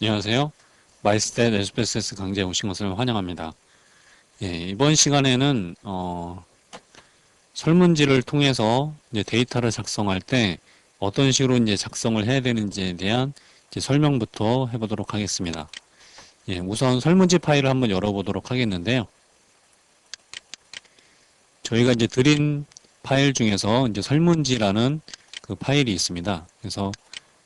안녕하세요. 마이스탯 SPSS 강좌에 오신 것을 환영합니다. 이번 시간에는 설문지를 통해서 이제 데이터를 작성할 때 어떤 식으로 이제 작성을 해야 되는지에 대한 이제 설명부터 해보도록 하겠습니다. 우선 설문지 파일을 한번 열어보도록 하겠는데요. 저희가 이제 드린 파일 중에서 이제 설문지라는 그 파일이 있습니다. 그래서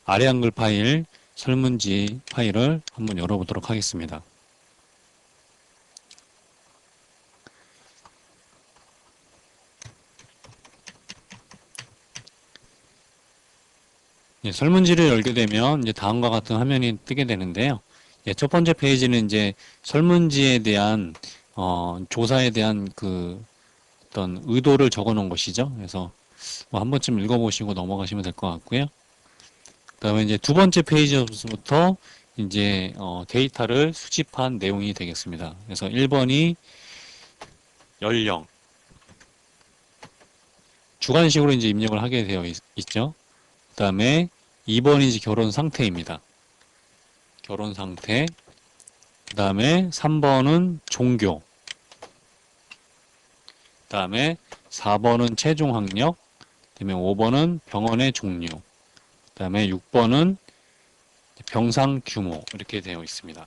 아래 한글 파일, 설문지 파일을 한번 열어보도록 하겠습니다. 설문지를 열게 되면 이제 다음과 같은 화면이 뜨게 되는데요. 첫 번째 페이지는 이제 설문지에 대한 조사에 대한 그 어떤 의도를 적어 놓은 것이죠. 그래서 뭐 한 번쯤 읽어보시고 넘어가시면 될 것 같고요. 그다음에 이제 두 번째 페이지부터 이제 데이터를 수집한 내용이 되겠습니다. 그래서 1번이 연령, 주관식으로 이제 입력을 하게 되어 있죠. 그다음에 2번이 이제 결혼 상태입니다. 결혼 상태. 그 다음에 3번은 종교. 그 다음에 4번은 최종 학력. 그 다음에 5번은 병원의 종류. 그 다음에 6번은 병상 규모. 이렇게 되어 있습니다.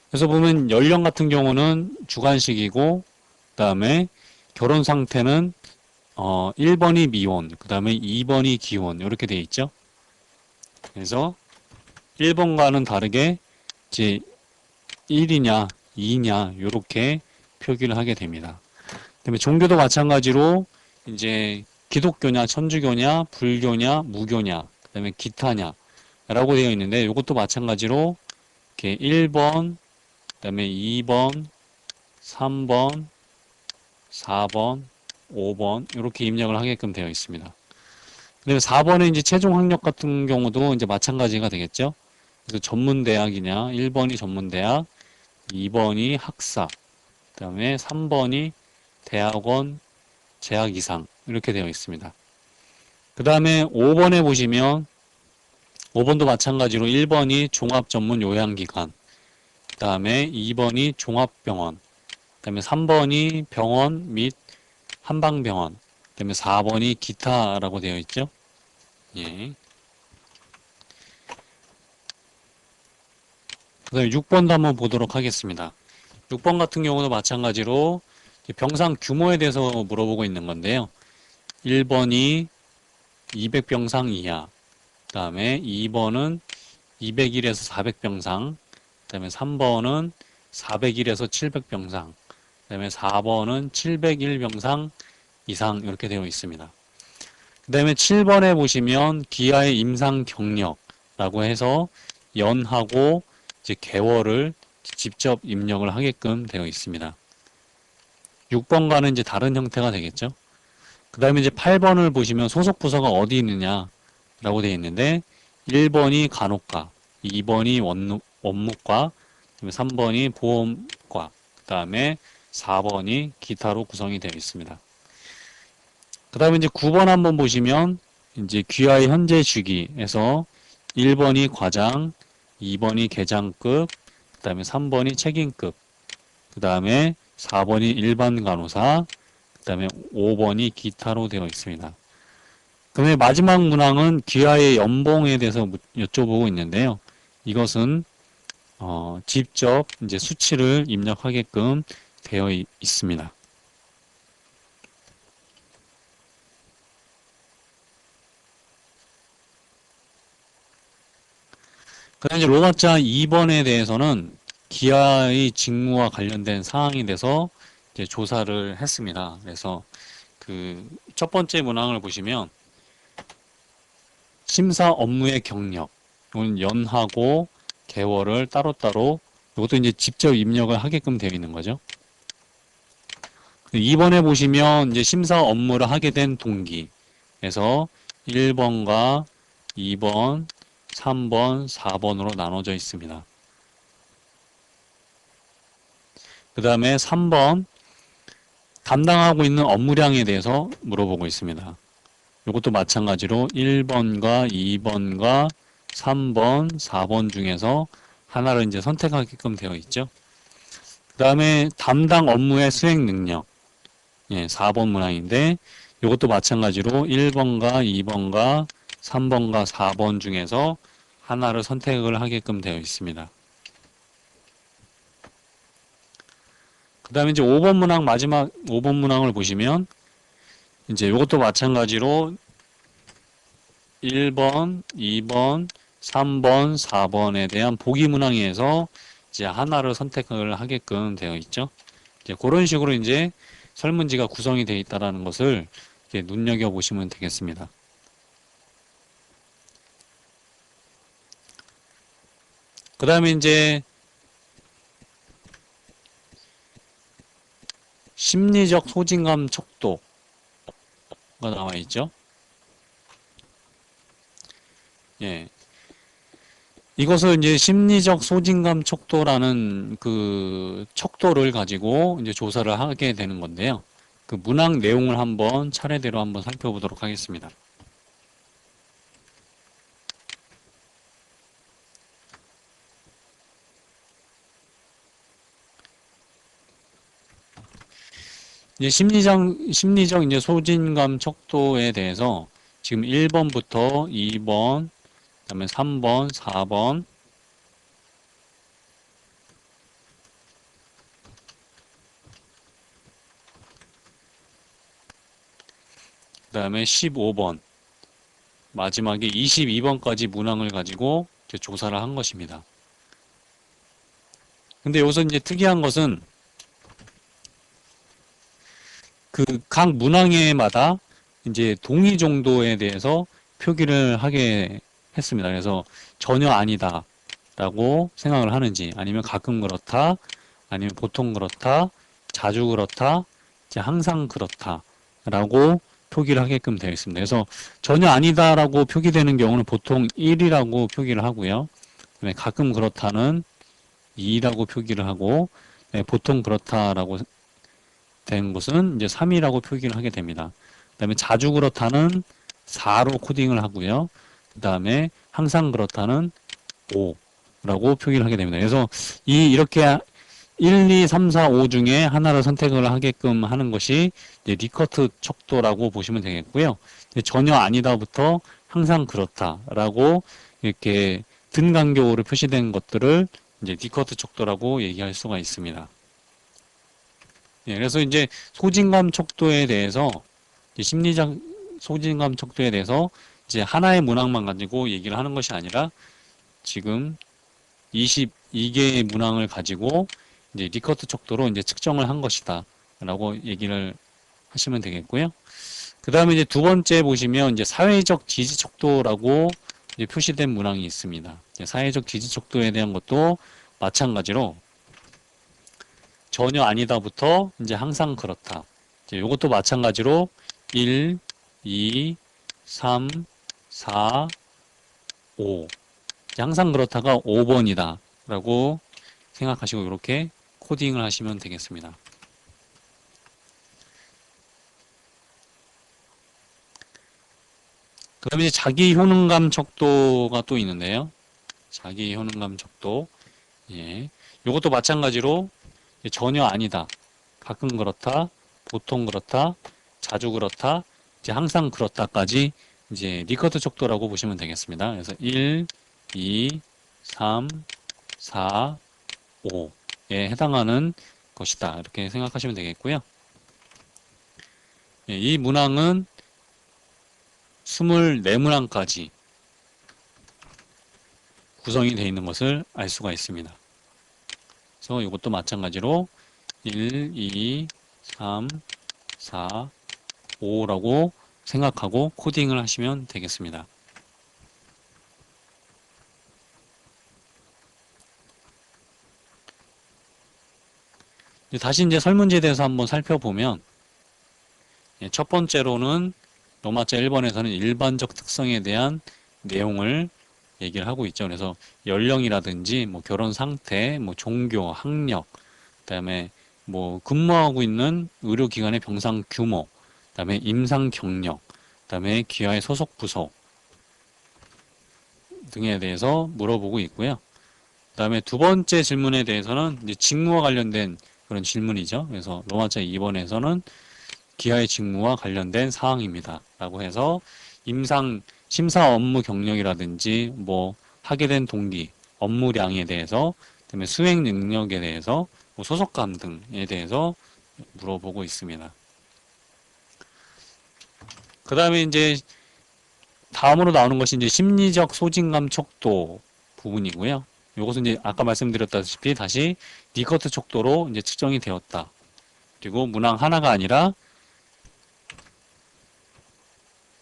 그래서 보면 연령 같은 경우는 주관식이고, 그 다음에 결혼 상태는 1번이 미혼, 그 다음에 2번이 기혼. 이렇게 되어 있죠. 그래서 1번과는 다르게 이제 1이냐, 2냐, 이렇게 표기를 하게 됩니다. 그다음에 종교도 마찬가지로 이제 기독교냐, 천주교냐, 불교냐, 무교냐, 그다음에 기타냐라고 되어 있는데 이것도 마찬가지로 이렇게 1번, 그다음에 2번, 3번, 4번, 5번 이렇게 입력을 하게끔 되어 있습니다. 그다음에 4번에 이제 최종 학력 같은 경우도 이제 마찬가지가 되겠죠. 그래서 전문대학이냐, 1번이 전문대학, 2번이 학사, 그다음에 3번이 대학원 재학 이상 이렇게 되어 있습니다. 그 다음에 5번에 보시면 5번도 마찬가지로 1번이 종합전문요양기관, 그 다음에 2번이 종합병원, 그 다음에 3번이 병원 및 한방병원, 그 다음에 4번이 기타라고 되어 있죠. 예. 그 다음에 6번도 한번 보도록 하겠습니다. 6번 같은 경우도 마찬가지로 병상 규모에 대해서 물어보고 있는 건데요. 1번이 200병상 이하, 그 다음에 2번은 201에서 400병상, 그 다음에 3번은 401에서 700병상, 그 다음에 4번은 701병상 이상 이렇게 되어 있습니다. 그 다음에 7번에 보시면 기아의 임상 경력라고 해서 연하고 이제 개월을 직접 입력을 하게끔 되어 있습니다. 6번과는 이제 다른 형태가 되겠죠. 그 다음에 이제 8번을 보시면 소속 부서가 어디 있느냐라고 되어 있는데 1번이 간호과, 2번이 원무과, 3번이 보험과, 그 다음에 4번이 기타로 구성이 되어 있습니다. 그 다음에 이제 9번 한번 보시면 이제 귀하의 현재 주기에서 1번이 과장, 2번이 계장급, 그 다음에 3번이 책임급, 그 다음에 4번이 일반 간호사, 그 다음에 5번이 기타로 되어 있습니다. 그 다음에 마지막 문항은 귀하의 연봉에 대해서 여쭤보고 있는데요. 이것은 직접 이제 수치를 입력하게끔 되어 있습니다. 그다음 이제 로마자 2번에 대해서는 기아의 직무와 관련된 사항에 대해서 이제 조사를 했습니다. 그래서 그 첫 번째 문항을 보시면 심사 업무의 경력, 이건 연하고 개월을 따로따로 이것도 이제 직접 입력을 하게끔 되어 있는 거죠. 2번에 보시면 이제 심사 업무를 하게 된 동기. 그래서 1번과 2번, 3번, 4번으로 나눠져 있습니다. 그 다음에 3번, 담당하고 있는 업무량에 대해서 물어보고 있습니다. 이것도 마찬가지로 1번과 2번과 3번, 4번 중에서 하나를 이제 선택하게끔 되어 있죠. 그 다음에 담당 업무의 수행 능력. 예, 4번 문항인데 이것도 마찬가지로 1번과 2번과 3번과 4번 중에서 하나를 선택을 하게끔 되어 있습니다. 그 다음에 이제 5번 문항, 마지막 5번 문항을 보시면 이제 이것도 마찬가지로 1번, 2번, 3번, 4번에 대한 보기 문항에서 이제 하나를 선택을 하게끔 되어 있죠. 이제 그런 식으로 이제 설문지가 구성이 되어 있다는 것을 이렇게 눈여겨보시면 되겠습니다. 그 다음에 이제 심리적 소진감 척도가 나와 있죠. 예. 이것을 이제 심리적 소진감 척도라는 그 척도를 가지고 이제 조사를 하게 되는 건데요. 그 문항 내용을 한번 차례대로 한번 살펴보도록 하겠습니다. 이제 심리적 이제 소진감 척도에 대해서 지금 1번부터 2번, 그다음에 3번, 4번, 그다음에 15번, 마지막에 22번까지 문항을 가지고 이제 조사를 한 것입니다. 근데 여기서 이제 특이한 것은 그 각 문항에마다 이제 동의 정도에 대해서 표기를 하게 했습니다. 그래서 전혀 아니다 라고 생각을 하는지, 아니면 가끔 그렇다, 아니면 보통 그렇다, 자주 그렇다, 이제 항상 그렇다 라고 표기를 하게끔 되어 있습니다. 그래서 전혀 아니다 라고 표기되는 경우는 보통 1이라고 표기를 하고요. 그다음에 가끔 그렇다는 2라고 표기를 하고, 보통 그렇다라고 된 것은 이제 3이라고 표기를 하게 됩니다. 그 다음에 자주 그렇다는 4로 코딩을 하고요. 그 다음에 항상 그렇다는 5라고 표기를 하게 됩니다. 그래서 이렇게 1, 2, 3, 4, 5 중에 하나를 선택을 하게끔 하는 것이 이제 리커트 척도라고 보시면 되겠고요. 전혀 아니다부터 항상 그렇다라고 이렇게 등 간격으로 표시된 것들을 이제 리커트 척도라고 얘기할 수가 있습니다. 예, 그래서 이제 소진감 척도에 대해서 심리적 소진감 척도에 대해서 이제 하나의 문항만 가지고 얘기를 하는 것이 아니라 지금 22개의 문항을 가지고 이제 리커트 척도로 이제 측정을 한 것이다 라고 얘기를 하시면 되겠고요. 그 다음에 이제 두 번째 보시면 이제 사회적 지지 척도라고 이제 표시된 문항이 있습니다. 사회적 지지 척도에 대한 것도 마찬가지로 전혀 아니다부터 이제 항상 그렇다. 이제 이것도 마찬가지로 1, 2, 3, 4, 5. 항상 그렇다가 5번이다. 라고 생각하시고 이렇게 코딩을 하시면 되겠습니다. 그 다음에 자기 효능감 척도가 또 있는데요. 자기 효능감 척도. 예. 이것도 마찬가지로 전혀 아니다. 가끔 그렇다. 보통 그렇다. 자주 그렇다. 이제 항상 그렇다까지 이제 리커트 척도라고 보시면 되겠습니다. 그래서 1, 2, 3, 4, 5에 해당하는 것이다. 이렇게 생각하시면 되겠고요. 예, 이 문항은 24문항까지 구성이 되어 있는 것을 알 수가 있습니다. 그래서 이것도 마찬가지로 1, 2, 3, 4, 5라고 생각하고 코딩을 하시면 되겠습니다. 다시 이제 설문지에 대해서 한번 살펴보면, 첫 번째로는 로마자 1번에서는 일반적 특성에 대한 내용을 얘기를 하고 있죠. 그래서 연령이라든지 뭐 결혼 상태, 뭐 종교, 학력, 그다음에 뭐 근무하고 있는 의료기관의 병상 규모, 그다음에 임상 경력, 그다음에 기아의 소속 부서 등에 대해서 물어보고 있고요. 그다음에 두 번째 질문에 대해서는 이제 직무와 관련된 그런 질문이죠. 그래서 로마자 2번에서는 기아의 직무와 관련된 사항입니다. 라고 해서 임상 심사 업무 경력이라든지 뭐 하게 된 동기, 업무량에 대해서, 그다음에 수행 능력에 대해서, 뭐 소속감 등에 대해서 물어보고 있습니다. 그 다음에 이제 다음으로 나오는 것이 이제 심리적 소진감 척도 부분이고요. 이것은 이제 아까 말씀드렸다시피 다시 니커트 척도로 이제 측정이 되었다. 그리고 문항 하나가 아니라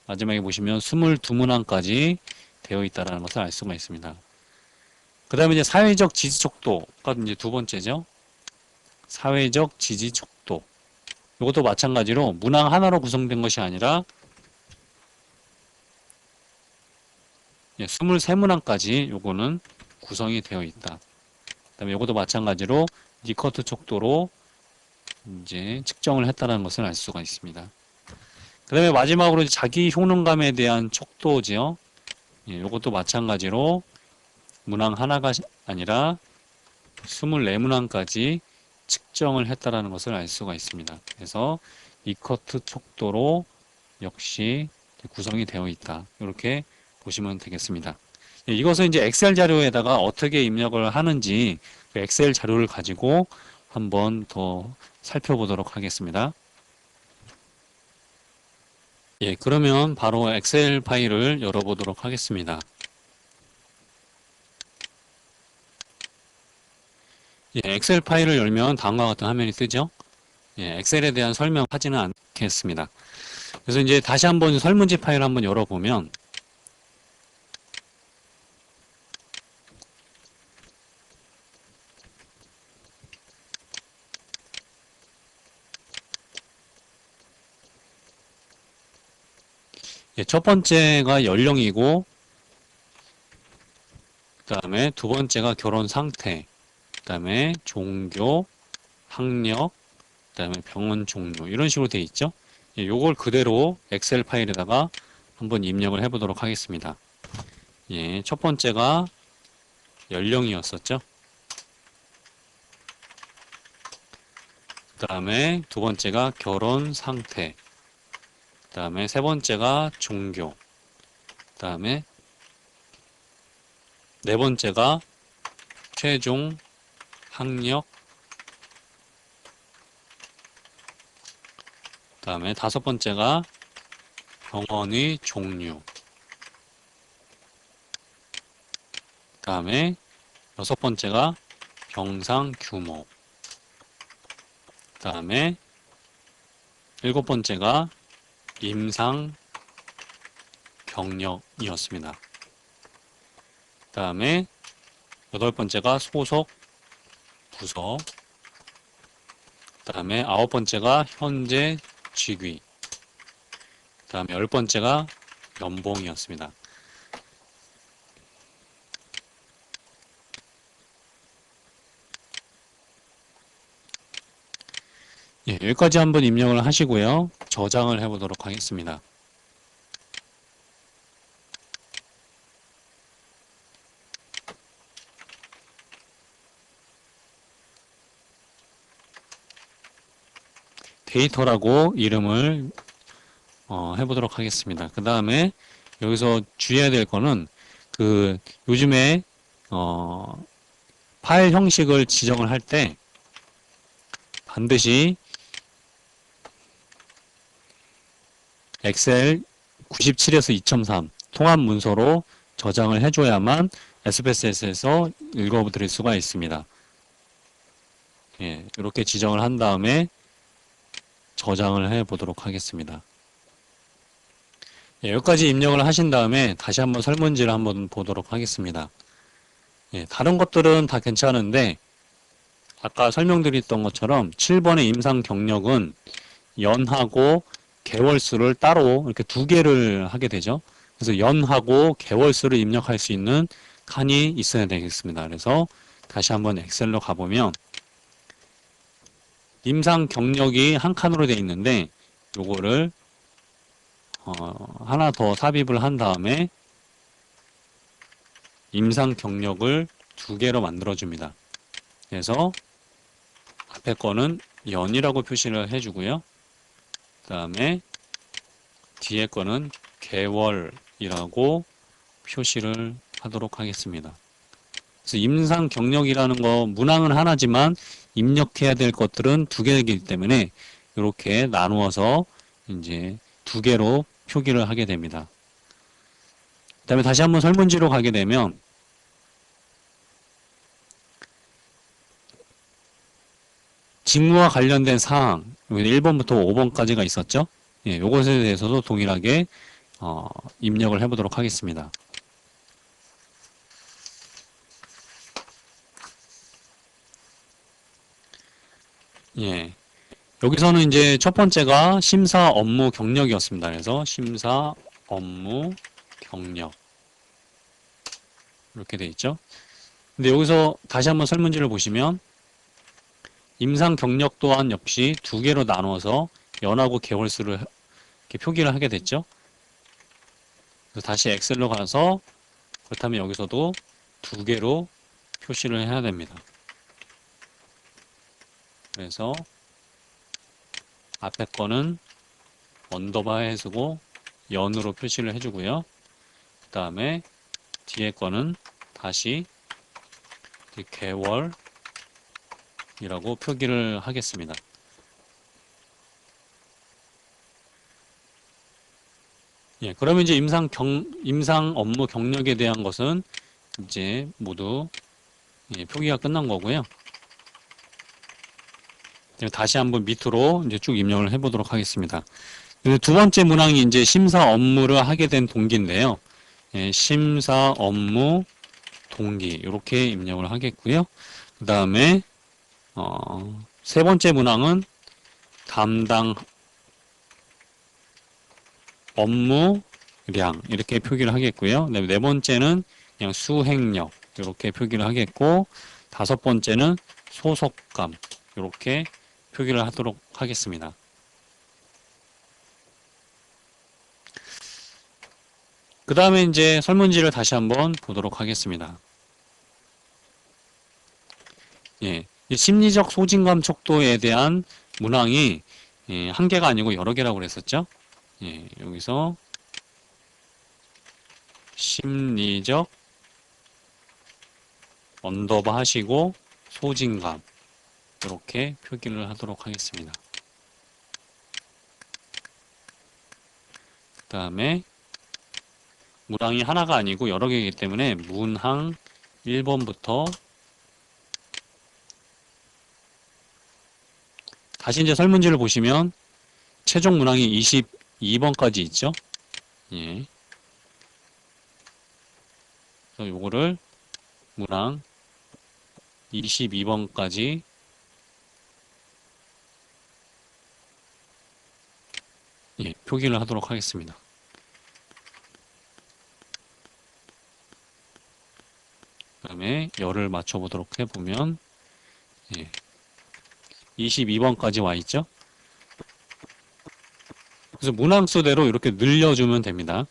마지막에 보시면 22문항까지 되어 있다는 것을 알 수가 있습니다. 그 다음에 이제 사회적 지지 척도가 이제 두 번째죠. 사회적 지지 척도. 이것도 마찬가지로 문항 하나로 구성된 것이 아니라 23문항까지 요거는 구성이 되어 있다. 그 다음에 요것도 마찬가지로 니커트 척도로 이제 측정을 했다는 것을 알 수가 있습니다. 그 다음에 마지막으로 자기 효능감에 대한 척도지요. 요것도 마찬가지로 문항 하나가 아니라 24문항까지 측정을 했다는 것을 알 수가 있습니다. 그래서 니커트 척도로 역시 구성이 되어 있다. 이렇게 보시면 되겠습니다. 이것은 이제 엑셀 자료에다가 어떻게 입력을 하는지 그 엑셀 자료를 가지고 한번 더 살펴보도록 하겠습니다. 그러면 바로 엑셀 파일을 열어보도록 하겠습니다. 엑셀 파일을 열면 다음과 같은 화면이 뜨죠? 엑셀에 대한 설명하지는 않겠습니다. 그래서 이제 다시 한번 설문지 파일을 한번 열어보면 첫 번째가 연령이고 그 다음에 두 번째가 결혼 상태, 그 다음에 종교, 학력, 그 다음에 병원 종류 이런 식으로 되어 있죠. 요걸 그대로 엑셀 파일에다가 한번 입력을 해 보도록 하겠습니다. 첫 번째가 연령이었었죠. 그 다음에 두 번째가 결혼 상태, 그 다음에 세 번째가 종교, 그 다음에 네 번째가 최종 학력, 그 다음에 다섯 번째가 병원의 종류, 그 다음에 여섯 번째가 병상 규모, 그 다음에 일곱 번째가 임상 경력이었습니다. 그 다음에 여덟 번째가 소속 부서, 그 다음에 아홉 번째가 현재 직위, 그 다음에 열 번째가 연봉이었습니다. 여기까지 한번 입력을 하시고요. 저장을 해보도록 하겠습니다. 데이터라고 이름을 해보도록 하겠습니다. 그 다음에 여기서 주의해야 될 거는 그 요즘에 파일 형식을 지정을 할 때 반드시 엑셀 97에서 2.3 통합 문서로 저장을 해줘야만 SPSS에서 읽어드릴 수가 있습니다. 이렇게 지정을 한 다음에 저장을 해 보도록 하겠습니다. 여기까지 입력을 하신 다음에 다시 한번 설문지를 한번 보도록 하겠습니다. 다른 것들은 다 괜찮은데 아까 설명드렸던 것처럼 7번의 임상 경력은 연하고 개월수를 따로 이렇게 두 개를 하게 되죠. 그래서 연하고 개월수를 입력할 수 있는 칸이 있어야 되겠습니다. 그래서 다시 한번 엑셀로 가보면 임상 경력이 한 칸으로 되어 있는데 요거를 하나 더 삽입을 한 다음에 임상 경력을 2개로 만들어줍니다. 그래서 앞에 거는 연이라고 표시를 해주고요. 그 다음에 뒤에 거는 개월이라고 표시를 하도록 하겠습니다. 그래서 임상 경력이라는 거 문항은 하나지만 입력해야 될 것들은 2개이기 때문에 이렇게 나누어서 이제 2개로 표기를 하게 됩니다. 그 다음에 다시 한번 설문지로 가게 되면 직무와 관련된 사항, 1번부터 5번까지가 있었죠? 예, 요것에 대해서도 동일하게 입력을 해보도록 하겠습니다. 예, 여기서는 이제 첫 번째가 심사 업무 경력이었습니다. 그래서 심사 업무 경력 이렇게 돼 있죠. 근데 여기서 다시 한번 설문지를 보시면 임상 경력 또한 역시 2개로 나누어서 연하고 개월수를 이렇게 표기를 하게 됐죠. 그래서 다시 엑셀로 가서 그렇다면 여기서도 2개로 표시를 해야 됩니다. 그래서 앞에 거는 언더바에 쓰고 연으로 표시를 해주고요. 그 다음에 뒤에 거는 다시 개월이라고 표기를 하겠습니다. 예, 그러면 이제 임상 업무 경력에 대한 것은 이제 모두 표기가 끝난 거고요. 다시 한번 밑으로 이제 쭉 입력을 해보도록 하겠습니다. 두 번째 문항이 이제 심사 업무를 하게 된 동기인데요. 예, 심사 업무 동기 이렇게 입력을 하겠고요. 그 다음에 세 번째 문항은 담당 업무량 이렇게 표기를 하겠고요. 그다음에 네 번째는 그냥 수행력 이렇게 표기를 하겠고, 다섯 번째는 소속감 이렇게 표기를 하도록 하겠습니다. 그 다음에 이제 설문지를 다시 한번 보도록 하겠습니다. 예, 심리적 소진감 척도에 대한 문항이 한 개가 아니고 여러 개라고 그랬었죠. 예, 여기서 심리적 언더바 하시고 소진감 이렇게 표기를 하도록 하겠습니다. 그 다음에 문항이 하나가 아니고 여러 개이기 때문에 문항 1번부터 다시 이제 설문지를 보시면 최종 문항이 22번까지 있죠. 예. 그래서 요거를 문항 22번까지 표기를 하도록 하겠습니다. 그 다음에 열을 맞춰보도록 해보면 22번까지 와 있죠. 그래서 문항수대로 이렇게 늘려주면 됩니다.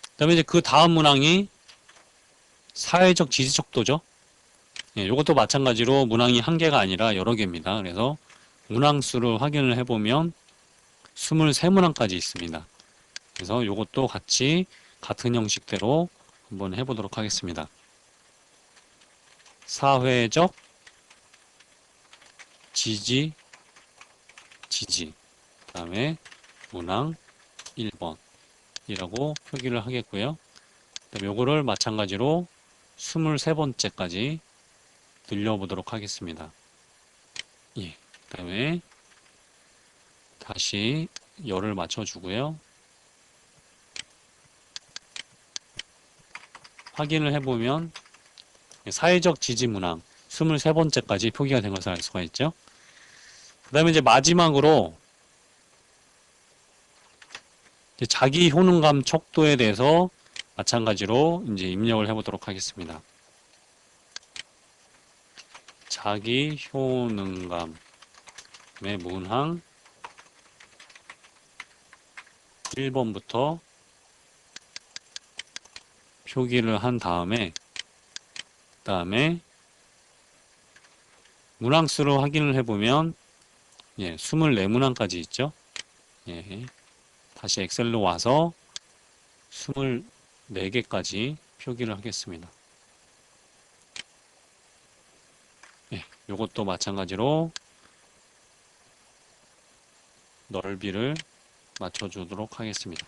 그 다음에 이제 그 다음 문항이 사회적 지지척도죠. 이것도 마찬가지로 문항이 한 개가 아니라 여러 개입니다. 그래서 문항수를 확인을 해보면 23문항까지 있습니다. 그래서 이것도 같이 같은 형식대로 한번 해보도록 하겠습니다. 사회적 지지, 그 다음에 문항 1번이라고 표기를 하겠고요. 그 다음에 요거를 마찬가지로 23번째까지 늘려보도록 하겠습니다. 예. 그 다음에 다시 열을 맞춰주고요. 확인을 해보면 사회적 지지 문항 23번째까지 표기가 된 것을 알 수가 있죠. 그 다음에 이제 마지막으로 이제 자기 효능감 척도에 대해서 마찬가지로 이제 입력을 해보도록 하겠습니다. 자기 효능감의 문항 1번부터 표기를 한 다음에 그다음에 문항수로 확인을 해보면 24문항까지 있죠. 다시 엑셀로 와서 24개까지 표기를 하겠습니다. 이것도 마찬가지로 넓이를 맞춰주도록 하겠습니다.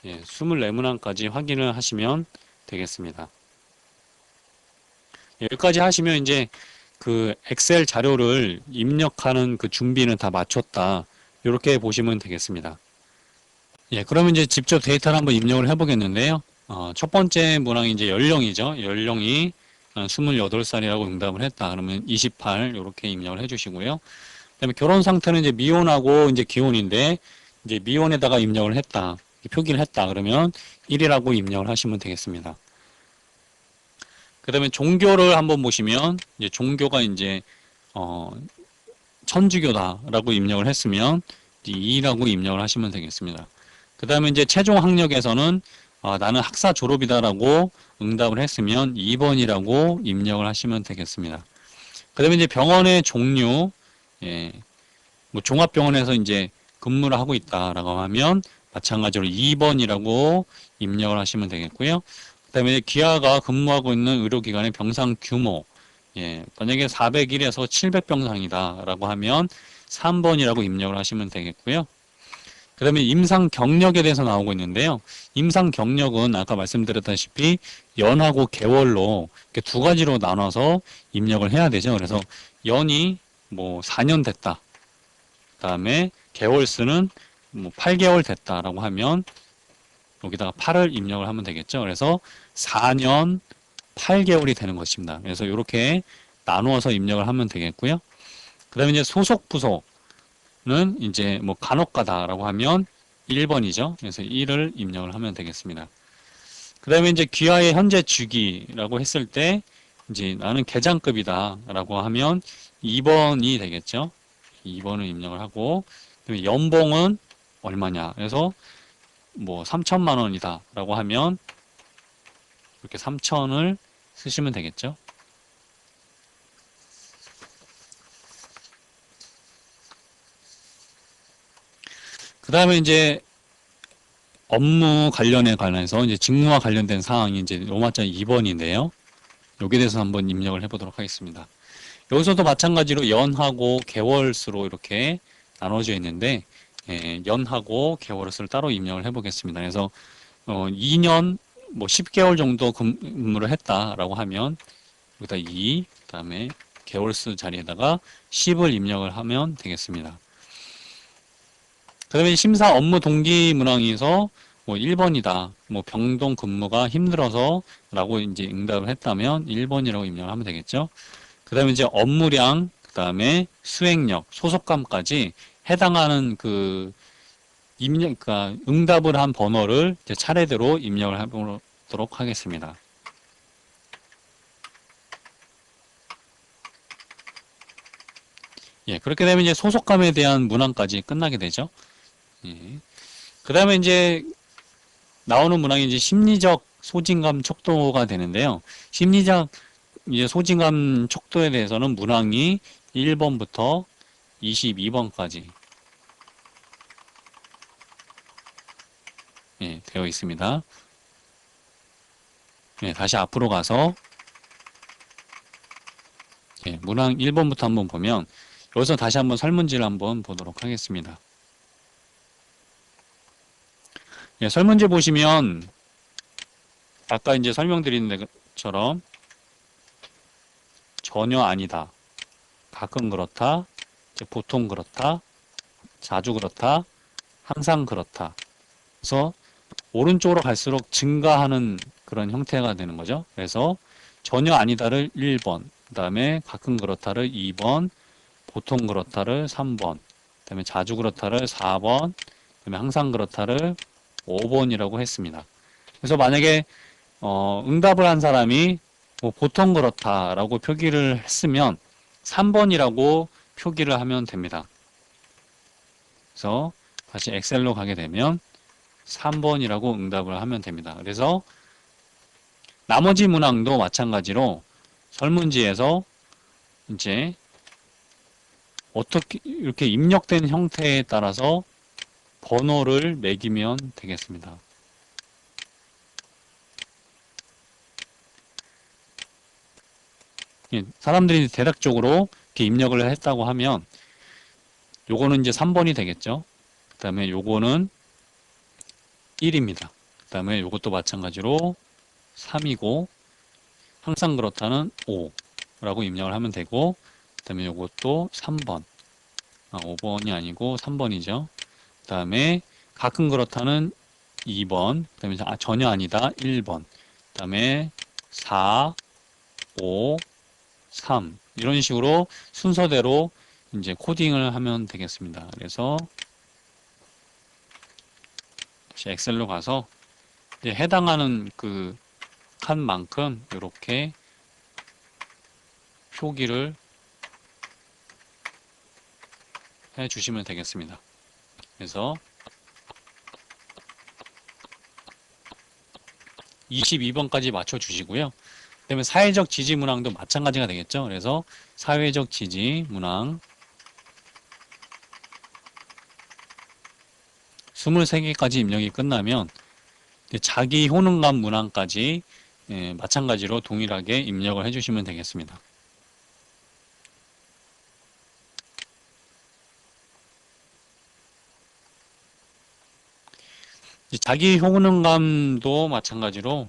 24문항까지 확인을 하시면 되겠습니다. 여기까지 하시면 이제 그 엑셀 자료를 입력하는 그 준비는 다 마쳤다. 이렇게 보시면 되겠습니다. 그러면 이제 직접 데이터를 한번 입력을 해보겠는데요. 첫 번째 문항이 이제 연령이죠. 연령이 28살이라고 응답을 했다. 그러면 28 이렇게 입력을 해주시고요. 그다음에 결혼 상태는 이제 미혼하고 이제 기혼인데 이제 미혼에다가 입력을 했다. 표기를 했다. 그러면 1이라고 입력을 하시면 되겠습니다. 그 다음에 종교를 한번 보시면 이제 종교가 이제 천주교다라고 입력을 했으면 2라고 입력을 하시면 되겠습니다. 그 다음에 이제 최종 학력에서는 나는 학사 졸업이다라고 응답을 했으면 2번이라고 입력을 하시면 되겠습니다. 그 다음에 이제 병원의 종류, 뭐 종합병원에서 이제 근무를 하고 있다라고 하면 마찬가지로 2번이라고 입력을 하시면 되겠고요. 그 다음에 기아가 근무하고 있는 의료기관의 병상 규모, 만약에 401에서 700병상이다 라고 하면 3번이라고 입력을 하시면 되겠고요. 그 다음에 임상 경력에 대해서 나오고 있는데요. 임상 경력은 아까 말씀드렸다시피 연하고 개월로 이렇게 두 가지로 나눠서 입력을 해야 되죠. 그래서 연이 뭐 4년 됐다. 그 다음에 개월 수는 뭐 8개월 됐다라고 하면 여기다가 8을 입력을 하면 되겠죠. 그래서 4년 8개월이 되는 것입니다. 그래서 이렇게 나누어서 입력을 하면 되겠고요. 그 다음에 이제 소속 부서는 이제 뭐 간호과다라고 하면 1번이죠. 그래서 1을 입력을 하면 되겠습니다. 그 다음에 이제 귀하의 현재 주기라고 했을 때 이제 나는 계장급이다라고 하면 2번이 되겠죠. 2번을 입력을 하고 그다음에 연봉은 얼마냐. 그래서 뭐 3천만 원이다 라고 하면 이렇게 3천을 쓰시면 되겠죠. 그 다음에 이제 업무 관련해서 이제 직무와 관련된 사항이 이제 로마자 2번인데요. 여기에 대해서 한번 입력을 해보도록 하겠습니다. 여기서도 마찬가지로 연하고 개월수로 이렇게 나눠져 있는데 연하고 개월 수를 따로 입력을 해보겠습니다. 그래서 2년 뭐 10개월 정도 근무를 했다라고 하면 여기다 2, 그다음에 개월 수 자리에다가 10을 입력을 하면 되겠습니다. 그다음에 심사 업무 동기 문항에서 뭐 1번이다. 뭐 병동 근무가 힘들어서라고 이제 응답을 했다면 1번이라고 입력을 하면 되겠죠. 그다음에 이제 업무량, 그다음에 수행력, 소속감까지 해당하는 그 그러니까 응답을 한 번호를 이제 차례대로 입력을 해보도록 하겠습니다. 그렇게 되면 이제 소속감에 대한 문항까지 끝나게 되죠. 그 다음에 이제 나오는 문항이 이제 심리적 소진감 척도가 되는데요. 심리적 이제 소진감 척도에 대해서는 문항이 1번부터 22번까지 되어 있습니다. 다시 앞으로 가서 문항 1번부터 한번 보면 여기서 다시 한번 설문지를 한번 보도록 하겠습니다. 설문지 보시면 아까 이제 설명드린 것처럼 전혀 아니다, 가끔 그렇다, 보통 그렇다, 자주 그렇다, 항상 그렇다. 그래서 오른쪽으로 갈수록 증가하는 그런 형태가 되는 거죠. 그래서 전혀 아니다를 1번, 그 다음에 가끔 그렇다를 2번, 보통 그렇다를 3번, 그 다음에 자주 그렇다를 4번, 그 다음에 항상 그렇다를 5번이라고 했습니다. 그래서 만약에 응답을 한 사람이 뭐 보통 그렇다라고 표기를 했으면 3번이라고 표기를 하면 됩니다. 그래서 다시 엑셀로 가게 되면 3번이라고 응답을 하면 됩니다. 그래서 나머지 문항도 마찬가지로 설문지에서 이제 어떻게 이렇게 입력된 형태에 따라서 번호를 매기면 되겠습니다. 예, 사람들이 대략적으로 이렇게 입력을 했다고 하면 요거는 이제 3번이 되겠죠. 그 다음에 요거는 1입니다. 그 다음에 요것도 마찬가지로 3이고 항상 그렇다는 5라고 입력을 하면 되고 그 다음에 요것도 3번 5번이 아니고 3번이죠. 그 다음에 가끔 그렇다는 2번 그 다음에 전혀 아니다 1번 그 다음에 4, 5, 3 이런 식으로 순서대로 이제 코딩을 하면 되겠습니다. 그래서 다시 엑셀로 가서 이제 해당하는 그 칸만큼 이렇게 표기를 해 주시면 되겠습니다. 그래서 22번까지 맞춰 주시고요. 그다음에 사회적 지지 문항도 마찬가지가 되겠죠. 그래서 사회적 지지 문항 23개까지 입력이 끝나면 자기 효능감 문항까지 마찬가지로 동일하게 입력을 해주시면 되겠습니다. 자기 효능감도 마찬가지로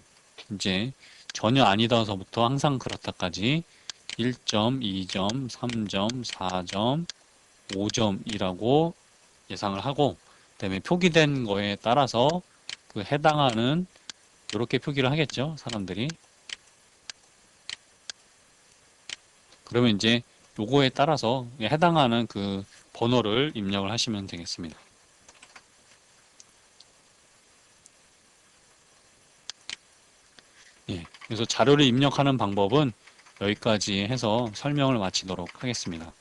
이제 전혀 아니다서부터 항상 그렇다까지 1점, 2점, 3점, 4점, 5점이라고 예상을 하고 그다음에 표기된 거에 따라서 그 해당하는 이렇게 표기를 하겠죠, 사람들이. 그러면 이제 요거에 따라서 해당하는 그 번호를 입력을 하시면 되겠습니다. 예, 그래서 자료를 입력하는 방법은 여기까지 해서 설명을 마치도록 하겠습니다.